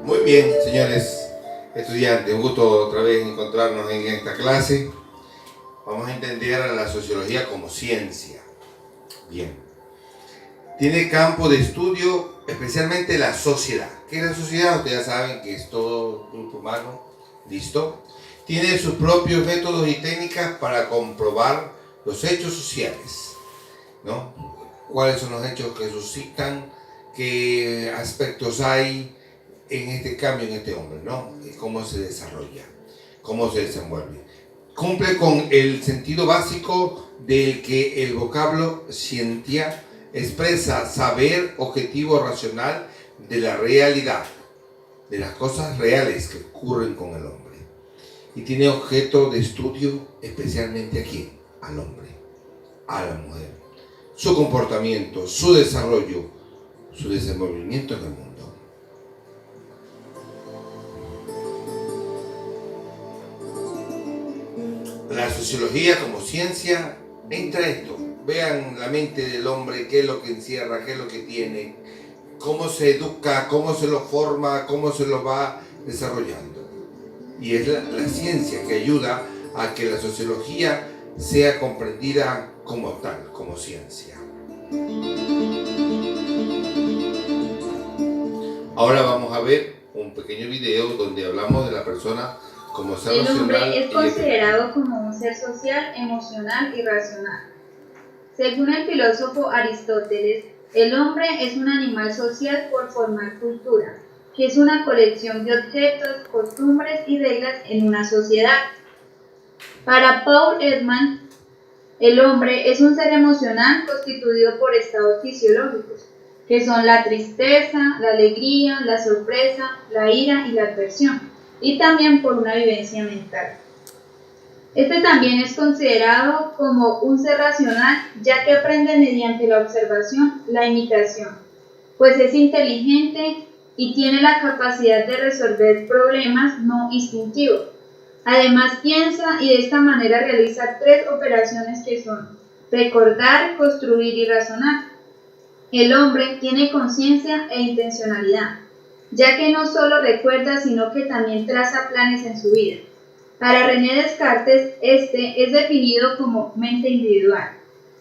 Muy bien, señores estudiantes, un gusto otra vez encontrarnos en esta clase. Vamos a entender a la sociología como ciencia. Bien. Tiene campo de estudio especialmente la sociedad. ¿Qué es la sociedad? Ustedes ya saben que es todo grupo humano. ¿Listo? Tiene sus propios métodos y técnicas para comprobar los hechos sociales, ¿no? ¿Cuáles son los hechos que suscitan? ¿Qué aspectos hay en este cambio en este hombre, ¿no? ¿Cómo se desarrolla? ¿Cómo se desenvuelve? Cumple con el sentido básico del que el vocablo scientia expresa saber objetivo racional de la realidad, de las cosas reales que ocurren con el hombre. Y tiene objeto de estudio especialmente ¿a quién? Al hombre, a la mujer. Su comportamiento, su desarrollo, su desenvolvimiento en el mundo. La sociología como ciencia entra esto. Vean la mente del hombre, qué es lo que encierra, qué es lo que tiene, cómo se educa, cómo se lo forma, cómo se lo va desarrollando. Y es la ciencia que ayuda a que la sociología sea comprendida como tal, como ciencia. Ahora vamos a ver un pequeño video donde hablamos de la persona como ser racional. El hombre es considerado como un ser social, emocional y racional. Según el filósofo Aristóteles, el hombre es un animal social por formar cultura, que es una colección de objetos, costumbres y reglas en una sociedad. Para Paul Ekman, el hombre es un ser emocional constituido por estados fisiológicos, que son la tristeza, la alegría, la sorpresa, la ira y la adversión, y también por una vivencia mental. Este también es considerado como un ser racional, ya que aprende mediante la observación, la imitación, pues es inteligente y tiene la capacidad de resolver problemas no instintivos. Además piensa y de esta manera realiza tres operaciones que son recordar, construir y razonar. El hombre tiene conciencia e intencionalidad, ya que no solo recuerda, sino que también traza planes en su vida. Para René Descartes, este es definido como mente individual.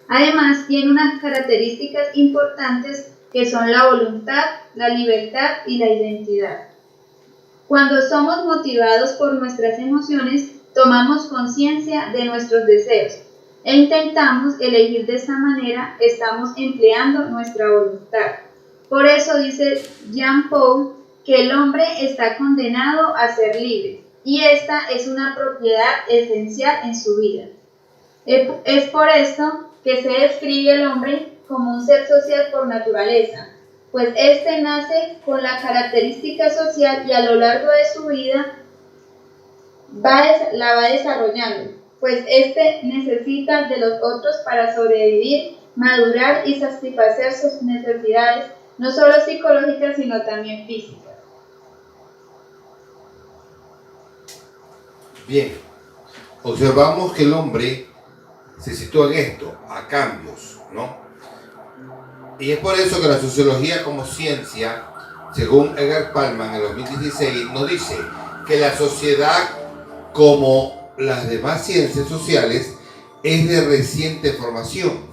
Además, tiene unas características importantes que son la voluntad, la libertad y la identidad. Cuando somos motivados por nuestras emociones, tomamos conciencia de nuestros deseos e intentamos elegir de esta manera, estamos empleando nuestra voluntad. Por eso dice Jean Paul que el hombre está condenado a ser libre, y esta es una propiedad esencial en su vida. Es por esto que se describe al hombre como un ser social por naturaleza, pues éste nace con la característica social y a lo largo de su vida la va desarrollando, pues éste necesita de los otros para sobrevivir, madurar y satisfacer sus necesidades, no solo psicológicas sino también físicas. Bien, observamos que el hombre se sitúa en esto, a cambios, ¿no? Y es por eso que la sociología como ciencia, según Edgar Palman en el 2016, nos dice que la sociedad, como las demás ciencias sociales, es de reciente formación,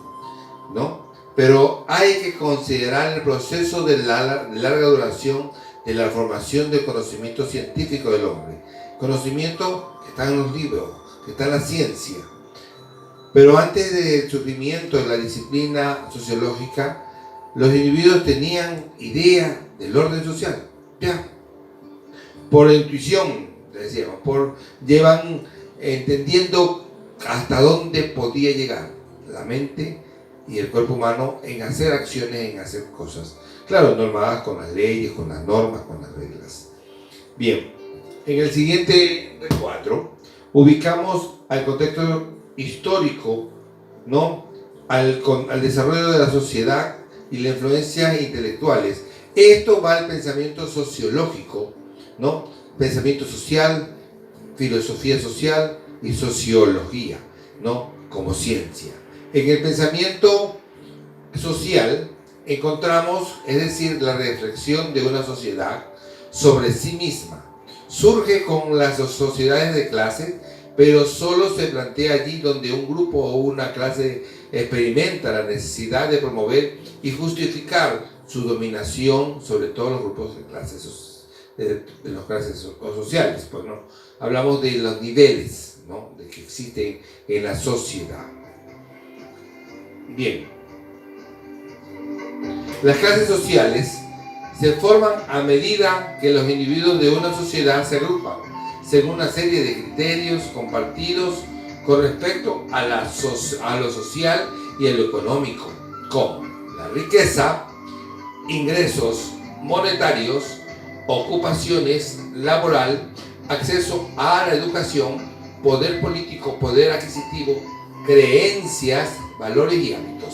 ¿no? Pero hay que considerar el proceso de larga duración de la formación del conocimiento científico del hombre. Conocimiento que está en los libros, que está en la ciencia. Pero antes del surgimiento de la disciplina sociológica, los individuos tenían idea del orden social, ya. Por intuición, decíamos, llevan entendiendo hasta dónde podía llegar la mente y el cuerpo humano en hacer acciones, en hacer cosas. Claro, normadas con las leyes, con las normas, con las reglas. Bien, en el siguiente recuadro ubicamos al contexto histórico, ¿no? al desarrollo de la sociedad y las influencias intelectuales. Esto va al pensamiento sociológico, ¿no? Pensamiento social, filosofía social y sociología, ¿no? Como ciencia. En el pensamiento social encontramos, es decir, la reflexión de una sociedad sobre sí misma. Surge con las sociedades de clase, pero solo se plantea allí donde un grupo o una clase experimenta la necesidad de promover y justificar su dominación sobre todos los grupos de clases, de las clases sociales. Pues, ¿no? Hablamos de los niveles, ¿no?, de que existen en la sociedad. Bien, las clases sociales se forman a medida que los individuos de una sociedad se agrupan según una serie de criterios compartidos con respecto a lo social y a lo económico, como la riqueza, ingresos monetarios, ocupaciones laboral, acceso a la educación, poder político, poder adquisitivo, creencias, valores y hábitos.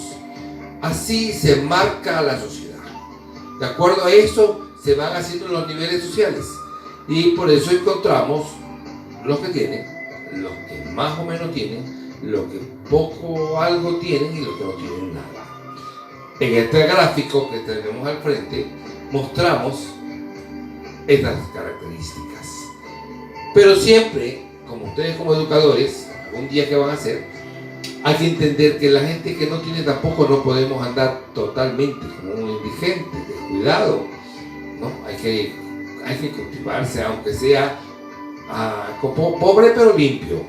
Así se marca la sociedad. De acuerdo a eso se van haciendo los niveles sociales, y por eso encontramos los que tienen, los que más o menos tienen, los que poco o algo tienen y los que no tienen nada. En este gráfico que tenemos al frente mostramos estas características. Pero siempre, como ustedes como educadores, algún día que van a hacer, hay que entender que la gente que no tiene tampoco no podemos andar totalmente como un indigente, descuidado, ¿no? Hay que cultivarse, aunque sea pobre pero limpio,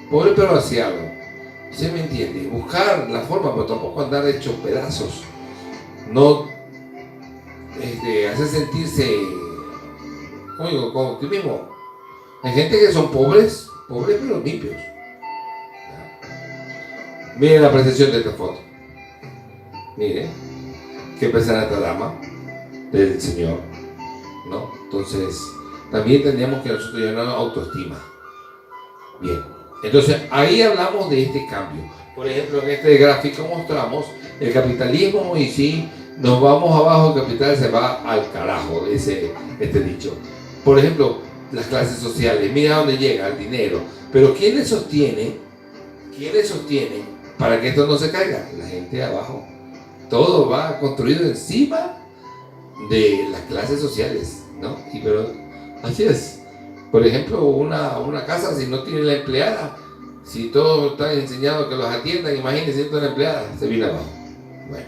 pobre pero aseado. ¿Se me entiende? Buscar la forma, pero tampoco andar hecho pedazos. No hacer sentirse, como digo, como tú mismo. Hay gente que son pobres pero limpios. Miren la apreciación de esta foto. Miren, qué pesada esta dama del Señor, ¿no? Entonces, también tendríamos que nosotros llevar autoestima. Bien, entonces ahí hablamos de este cambio. Por ejemplo, en este gráfico mostramos el capitalismo, y si nos vamos abajo, el capital se va al carajo, dice este dicho. Por ejemplo, las clases sociales, mira dónde llega el dinero. Pero ¿quiénes sostienen para que esto no se caiga? La gente de abajo. Todo va construido encima de las clases sociales, ¿no? Pero así es. Por ejemplo, una casa, si no tiene la empleada, si todos están enseñados que los atiendan, imagínense toda la empleada, se viene abajo. Bueno.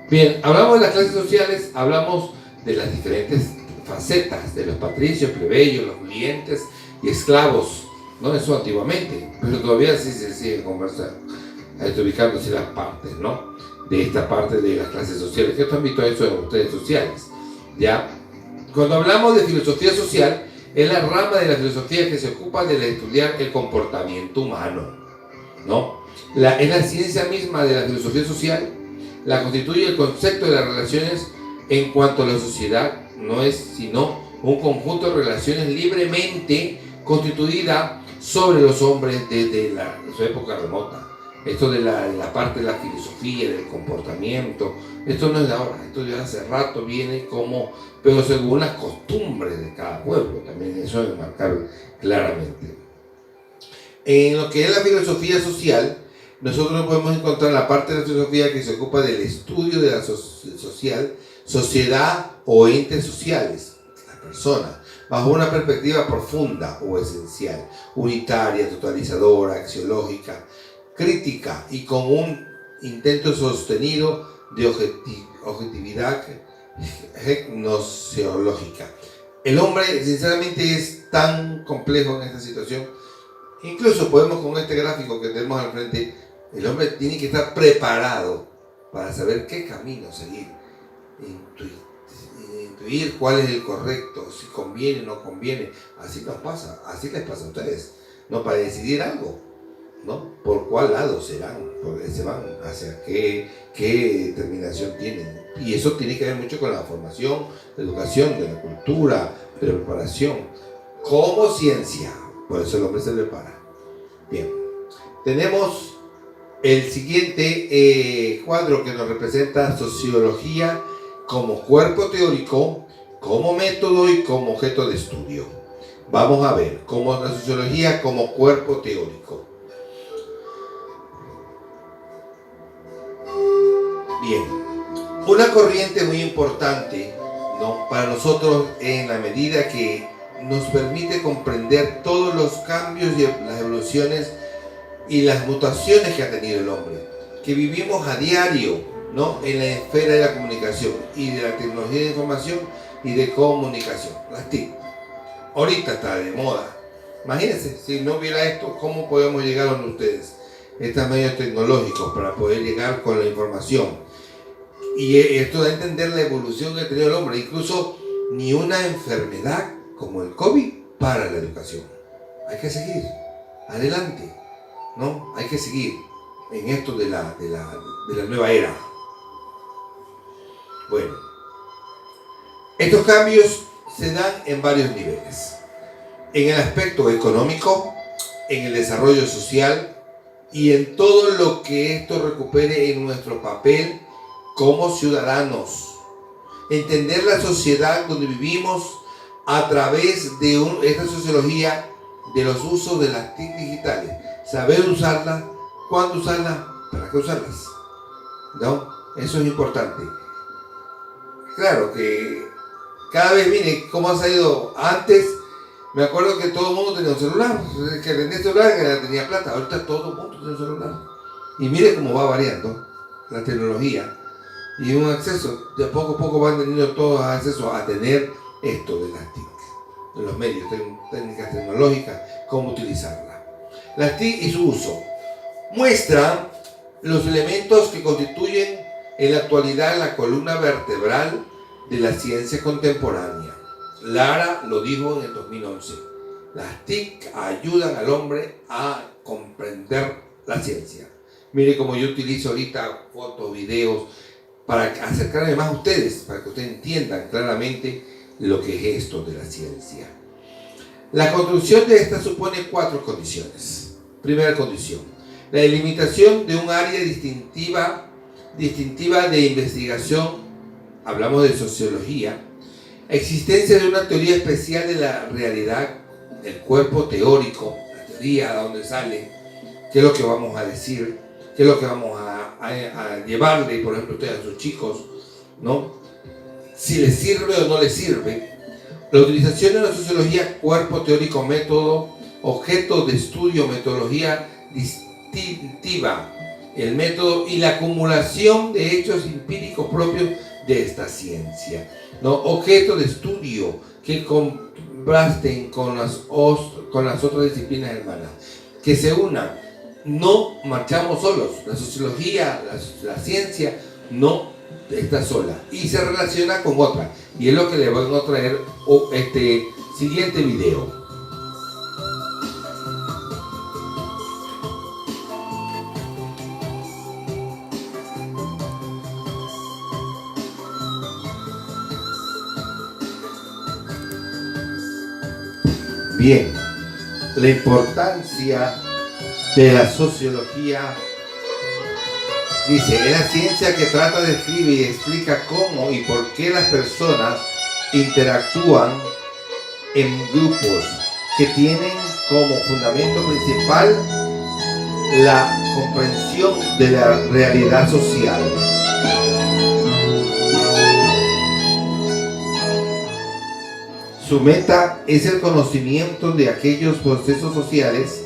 Bien, hablamos de las clases sociales, hablamos de las diferentes facetas de los patricios, plebeyos, los clientes y esclavos, ¿no? Eso antiguamente, pero todavía sí se sigue conversando, ubicándose las partes, ¿no?, de esta parte de las clases sociales. ¿Qué han visto eso en ustedes sociales? ¿Ya? Cuando hablamos de filosofía social, es la rama de la filosofía que se ocupa de estudiar el comportamiento humano, ¿no? Es la ciencia misma de la filosofía social, la constituye el concepto de las relaciones en cuanto a la sociedad. No es sino un conjunto de relaciones libremente constituida sobre los hombres desde su época remota. Esto de la parte de la filosofía, del comportamiento, esto no es de ahora, esto ya hace rato viene pero según las costumbres de cada pueblo, también eso es marcar claramente. En lo que es la filosofía social, nosotros podemos encontrar la parte de la filosofía que se ocupa del estudio de la sociedad o entes sociales, la persona, bajo una perspectiva profunda o esencial, unitaria, totalizadora, axiológica, crítica y con un intento sostenido de objetividad gnoseológica. El hombre, sinceramente, es tan complejo en esta situación. Incluso podemos, con este gráfico que tenemos al frente, el hombre tiene que estar preparado para saber qué camino seguir, intuir cuál es el correcto, si conviene o no conviene. Así nos pasa, así les pasa a ustedes, ¿no? Para decidir algo, ¿no? ¿Por cuál lado serán? ¿Por qué se van? ¿Hacia qué determinación tienen? Y eso tiene que ver mucho con la formación, la educación, de la cultura, de la preparación, como ciencia. Por eso el hombre se prepara. Bien, tenemos el siguiente cuadro que nos representa sociología como cuerpo teórico, como método y como objeto de estudio. Vamos a ver cómo la sociología como cuerpo teórico. Bien, una corriente muy importante, ¿no? Para nosotros, en la medida que nos permite comprender todos los cambios y las evoluciones y las mutaciones que ha tenido el hombre, que vivimos a diario, ¿no? En la esfera de la comunicación y de la tecnología de información y de comunicación, las TIC. Ahorita está de moda. Imagínense, si no hubiera esto, ¿cómo podemos llegar a ustedes? Estos medios tecnológicos para poder llegar con la información. Y esto da a entender la evolución que ha tenido el hombre. Incluso ni una enfermedad como el COVID para la educación. Hay que seguir adelante, ¿no? Hay que seguir en esto de la nueva era. Bueno, estos cambios se dan en varios niveles. En el aspecto económico, en el desarrollo social y en todo lo que esto recupere en nuestro papel como ciudadanos. Entender la sociedad donde vivimos a través de esta sociología de los usos de las TIC digitales. Saber usarlas, cuándo usarlas, para qué usarlas, ¿no? Eso es importante. Claro que cada vez, mire cómo ha salido. Antes me acuerdo que todo el mundo tenía un celular, que tenía celular, que tenía plata. Ahorita todo el mundo tiene un celular. Y mire cómo va variando la tecnología y un acceso. De poco a poco van teniendo todos acceso a tener esto de las TIC, de los medios, técnicas tecnológicas, cómo utilizarla. Las TIC y su uso muestran los elementos que constituyen en la actualidad la columna vertebral de la ciencia contemporánea. Lara lo dijo en el 2011. Las TIC ayudan al hombre a comprender la ciencia. Mire cómo yo utilizo ahorita fotos, videos, para acercarme más a ustedes, para que ustedes entiendan claramente lo que es esto de la ciencia. La construcción de esta supone 4 condiciones. Primera condición, la delimitación de un área distintiva de investigación. Hablamos de sociología. Existencia de una teoría especial de la realidad, el cuerpo teórico, la teoría, de dónde sale, qué es lo que vamos a decir, qué es lo que vamos a llevarle, por ejemplo, ustedes a sus chicos, ¿no? Si les sirve o no les sirve. La utilización de la sociología, cuerpo teórico, método, objeto de estudio, metodología distintiva, el método y la acumulación de hechos empíricos propios de esta ciencia, ¿no? Objeto de estudio que contrasten con las otras disciplinas hermanas, que se unan. No marchamos solos. La sociología, la ciencia no está sola y se relaciona con otra, y es lo que le voy a traer este siguiente video. Bien, la importancia de la sociología. Dice, es la ciencia que trata de escribir y explica cómo y por qué las personas interactúan en grupos, que tienen como fundamento principal la comprensión de la realidad social. Su meta es el conocimiento de aquellos procesos sociales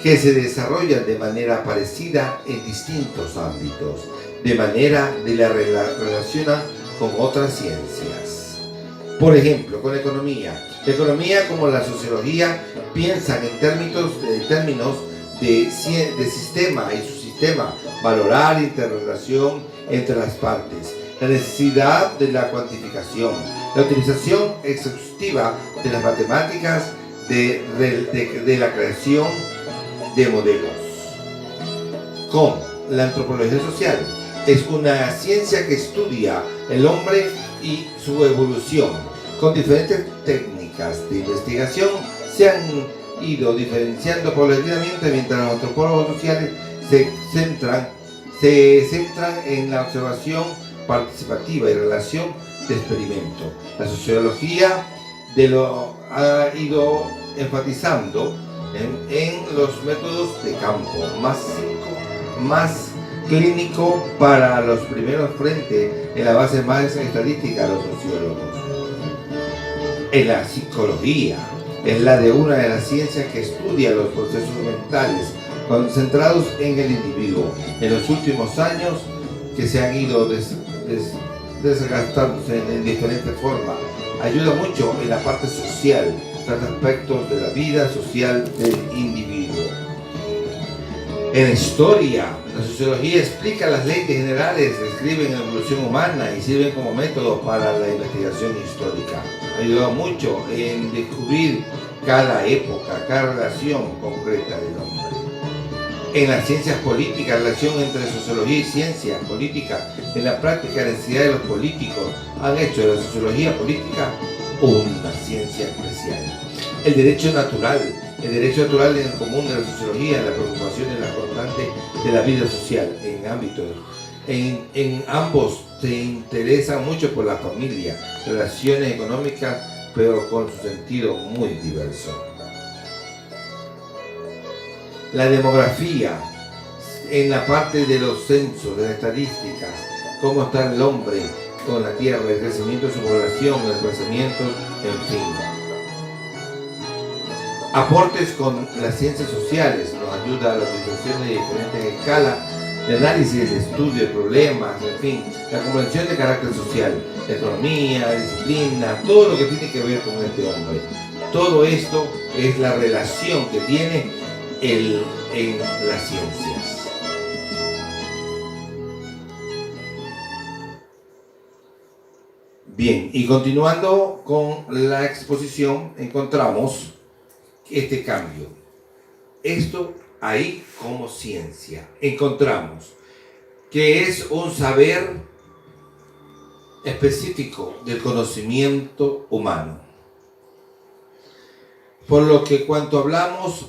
que se desarrollan de manera parecida en distintos ámbitos, de manera de la relaciona con otras ciencias. Por ejemplo, con la economía. La economía, como la sociología, piensan en términos de sistema y subsistema, valorar interrelación entre las partes, la necesidad de la cuantificación, la utilización exhaustiva de las matemáticas, de la creación de modelos. Con la antropología social, es una ciencia que estudia el hombre y su evolución. Con diferentes técnicas de investigación se han ido diferenciando paulatinamente, mientras los antropólogos sociales se centran en la observación participativa y relación de experimento. La sociología ha ido enfatizando en los métodos de campo, más clínico para los primeros frentes en la base más estadística de los sociólogos. En la psicología es la de una de las ciencias que estudia los procesos mentales concentrados en el individuo. En los últimos años que se han ido desgastándose en diferentes formas, ayuda mucho en la parte social, los aspectos de la vida social del individuo. En historia, la sociología explica las leyes generales, describen la evolución humana y sirven como método para la investigación histórica. Ayuda mucho en descubrir cada época, cada relación concreta del hombre. En las ciencias políticas, la relación entre sociología y ciencia política en la práctica necesidad de los políticos han hecho de la sociología política una ciencia especial. El derecho natural en el común de la sociología, la preocupación en la constante de la vida social en ámbitos. En ambos se interesan mucho por la familia, relaciones económicas, pero con su sentido muy diverso. La demografía, en la parte de los censos, de las estadísticas, cómo está el hombre con la tierra, el crecimiento de su población, el desplazamiento, en fin. Aportes con las ciencias sociales, nos ayuda a la utilización de diferentes escalas de análisis, de estudio de problemas, en fin, la comprensión de carácter social, economía, disciplina, todo lo que tiene que ver con este hombre. Todo esto es la relación que tiene en las ciencias. Bien, y continuando con la exposición, encontramos este cambio. Esto ahí como ciencia. Encontramos que es un saber específico del conocimiento humano. Por lo que cuando hablamos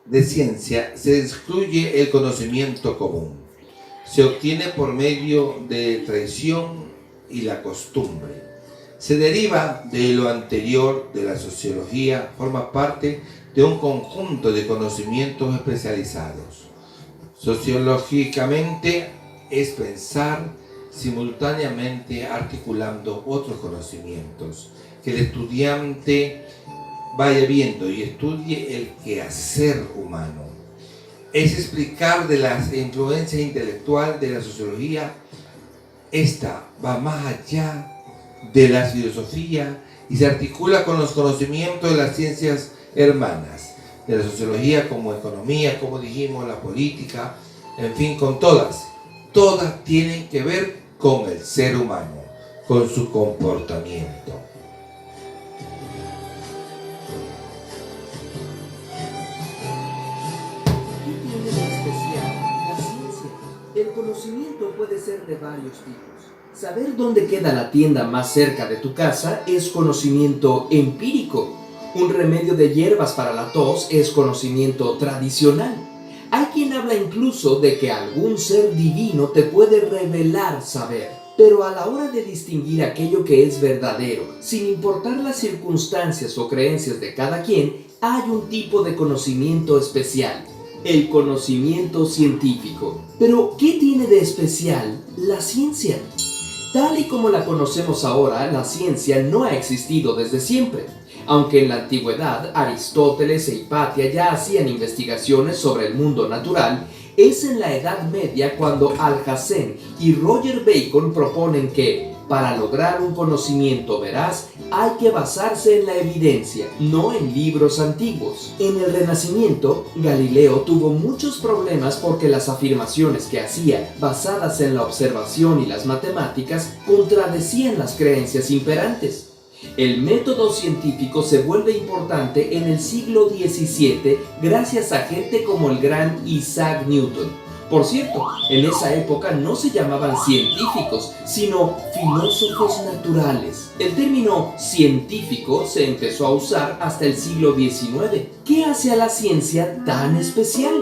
de ciencia, se excluye el conocimiento común. Se obtiene por medio de tradición y la costumbre. Se deriva de lo anterior de la sociología, forma parte de un conjunto de conocimientos especializados. Sociológicamente es pensar simultáneamente articulando otros conocimientos, que el estudiante vaya viendo y estudie el quehacer humano. Es explicar de la influencia intelectual de la sociología. Esta va más allá de la filosofía y se articula con los conocimientos de las ciencias hermanas, de la sociología como economía, como dijimos, la política, en fin, con todas tienen que ver con el ser humano, con su comportamiento. El conocimiento puede ser de varios tipos. Saber dónde queda la tienda más cerca de tu casa es conocimiento empírico. Un remedio de hierbas para la tos es conocimiento tradicional. Hay quien habla incluso de que algún ser divino te puede revelar saber. Pero a la hora de distinguir aquello que es verdadero, sin importar las circunstancias o creencias de cada quien, hay un tipo de conocimiento especial. El conocimiento científico. Pero, ¿qué tiene de especial la ciencia? Tal y como la conocemos ahora, la ciencia no ha existido desde siempre. Aunque en la antigüedad Aristóteles e Hipatia ya hacían investigaciones sobre el mundo natural, es en la Edad Media cuando Alhazen y Roger Bacon proponen que, para lograr un conocimiento veraz, hay que basarse en la evidencia, no en libros antiguos. En el Renacimiento, Galileo tuvo muchos problemas porque las afirmaciones que hacía, basadas en la observación y las matemáticas, contradecían las creencias imperantes. El método científico se vuelve importante en el siglo XVII gracias a gente como el gran Isaac Newton. Por cierto, en esa época no se llamaban científicos, sino filósofos naturales. El término científico se empezó a usar hasta el siglo XIX. ¿Qué hace a la ciencia tan especial?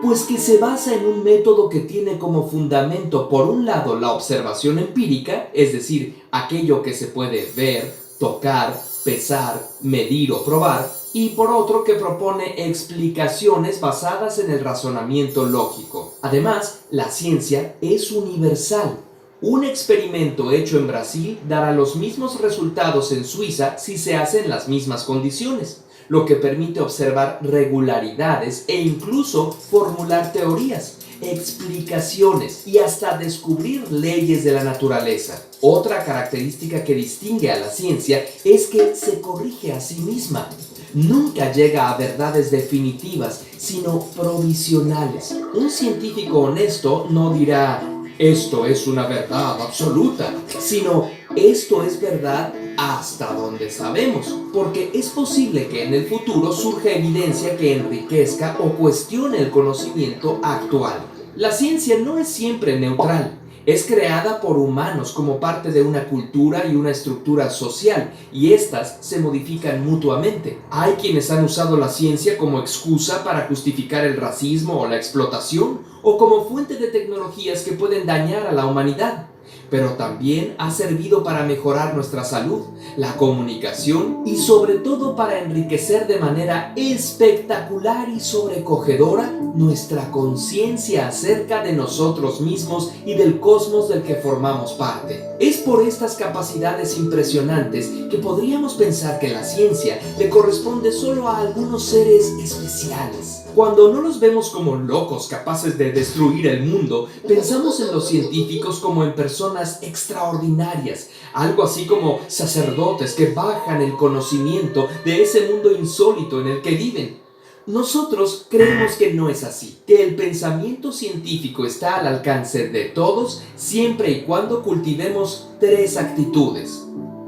Pues que se basa en un método que tiene como fundamento, por un lado, la observación empírica, es decir, aquello que se puede ver, tocar, pesar, medir o probar, y por otro que propone explicaciones basadas en el razonamiento lógico. Además, la ciencia es universal. Un experimento hecho en Brasil dará los mismos resultados en Suiza si se hace en las mismas condiciones, lo que permite observar regularidades e incluso formular teorías, explicaciones y hasta descubrir leyes de la naturaleza. Otra característica que distingue a la ciencia es que se corrige a sí misma. Nunca llega a verdades definitivas, sino provisionales. Un científico honesto no dirá esto es una verdad absoluta, sino esto es verdad hasta donde sabemos, porque es posible que en el futuro surja evidencia que enriquezca o cuestione el conocimiento actual. La ciencia no es siempre neutral. Es creada por humanos como parte de una cultura y una estructura social, y estas se modifican mutuamente. Hay quienes han usado la ciencia como excusa para justificar el racismo o la explotación, o como fuente de tecnologías que pueden dañar a la humanidad. Pero también ha servido para mejorar nuestra salud, la comunicación y sobre todo para enriquecer de manera espectacular y sobrecogedora nuestra conciencia acerca de nosotros mismos y del cosmos del que formamos parte. Es por estas capacidades impresionantes que podríamos pensar que la ciencia le corresponde solo a algunos seres especiales. Cuando no los vemos como locos capaces de destruir el mundo, pensamos en los científicos como en personas extraordinarias, algo así como sacerdotes que bajan el conocimiento de ese mundo insólito en el que viven. Nosotros creemos que no es así, que el pensamiento científico está al alcance de todos siempre y cuando cultivemos tres actitudes.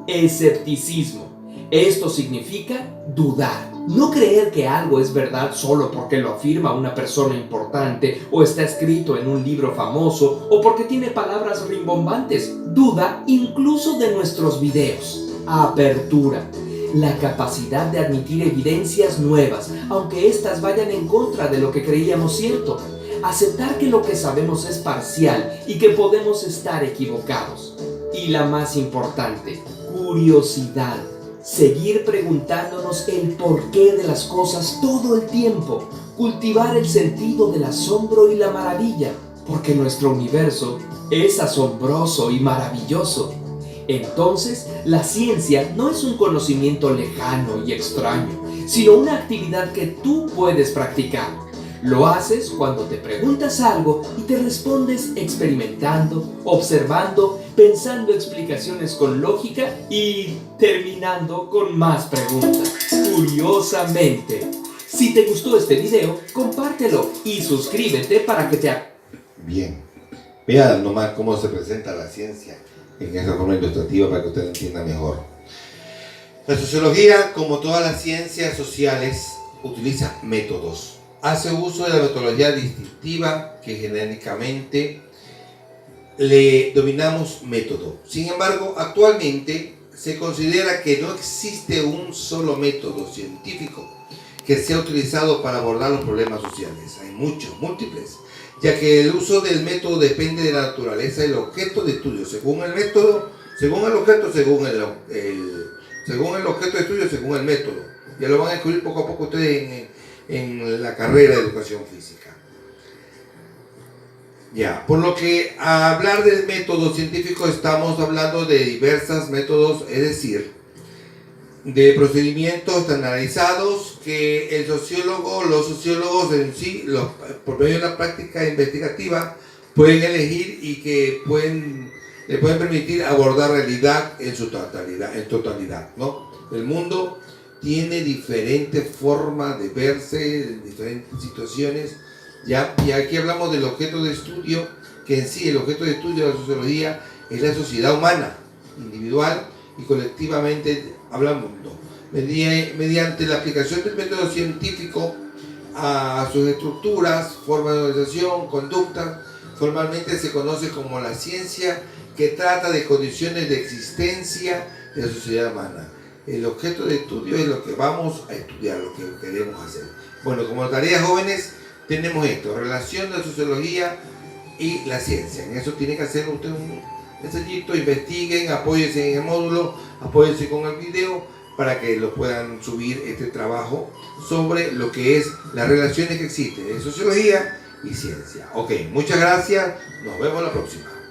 Escepticismo. Esto significa dudar. No creer que algo es verdad solo porque lo afirma una persona importante o está escrito en un libro famoso o porque tiene palabras rimbombantes. Duda incluso de nuestros videos. Apertura. La capacidad de admitir evidencias nuevas, aunque éstas vayan en contra de lo que creíamos cierto. Aceptar que lo que sabemos es parcial y que podemos estar equivocados. Y la más importante, curiosidad. Seguir preguntándonos el porqué de las cosas todo el tiempo. Cultivar el sentido del asombro y la maravilla, porque nuestro universo es asombroso y maravilloso. Entonces, la ciencia no es un conocimiento lejano y extraño, sino una actividad que tú puedes practicar. Lo haces cuando te preguntas algo y te respondes experimentando, observando, pensando explicaciones con lógica y terminando con más preguntas. Curiosamente. Si te gustó este video, compártelo y suscríbete para que te... Bien, vea nomás cómo se presenta la ciencia en esa forma ilustrativa para que usted entienda mejor. La sociología, como todas las ciencias sociales, utiliza métodos. Hace uso de la metodología distintiva que genéricamente le denominamos método. Sin embargo, actualmente se considera que no existe un solo método científico que sea utilizado para abordar los problemas sociales. Hay muchos, múltiples, ya que el uso del método depende de la naturaleza del objeto de estudio. Según el método, según el objeto, según el objeto de estudio, según el método. Ya lo van a descubrir poco a poco ustedes en la carrera de educación física. Ya, por lo que a hablar del método científico estamos hablando de diversos métodos, es decir, de procedimientos estandarizados que los sociólogos en sí, por medio de la práctica investigativa, pueden elegir y que le pueden permitir abordar realidad en su totalidad, ¿no? El mundo tiene diferentes formas de verse en diferentes situaciones. ¿Ya? Y aquí hablamos del objeto de estudio, que en sí el objeto de estudio de la sociología es la sociedad humana, individual y colectivamente hablando, mediante la aplicación del método científico a sus estructuras, forma de organización, conducta. Formalmente se conoce como la ciencia que trata de condiciones de existencia de la sociedad humana. El objeto de estudio es lo que vamos a estudiar, lo que queremos hacer. Bueno, como tareas jóvenes tenemos esto, relación de la sociología y la ciencia. En eso tiene que hacer usted un ensayito, investiguen, apóyense en el módulo, apóyense con el video para que lo puedan subir este trabajo sobre lo que es las relaciones que existen en sociología y ciencia. Ok, muchas gracias, nos vemos la próxima.